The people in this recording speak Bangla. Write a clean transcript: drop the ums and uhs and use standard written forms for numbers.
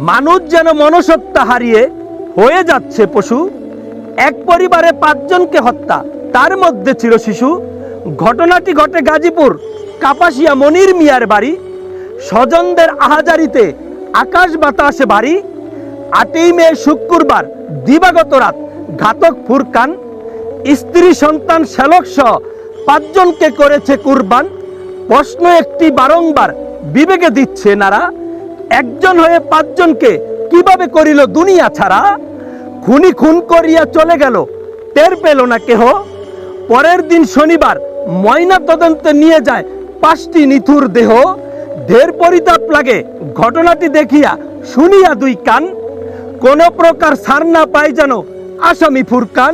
মানুষ যেন মনুষ্যত্ব হারিয়ে হয়ে যাচ্ছে পশু। এক পরিবারে 5 জনকে হত্যা, তার মধ্যে ছিল শিশু। ঘটনাটি ঘটে গাজীপুর কাপাসিয়া মনির মিয়ার বাড়ি। স্বজনদের আহাজারিতে আকাশ বাতাসে ভারী। 8ই মে শুক্রবার দিবাগত রাত ঘাতক ফুরকান স্ত্রী সন্তান শ্যালক সহ 5 জনকে করেছে কুরবান। প্রশ্ন একটি বারংবার বিবেকে দিচ্ছে নারা, একজন হয়ে 5 জনকে কিভাবে করিল দুনিয়া ছাড়া। খুনি খুন করিয়া চলে গেল, টের পেল না কেহ। পরের দিন শনিবার ময়না তদন্তে নিয়ে যায় 5টি নিথুর দেহ। ঢের পরিতাপ লাগে ঘটনাটি দেখিয়া শুনিয়া 2 কান। কোন প্রকার ছাড় না পায় যেন আসামি ফুরকান।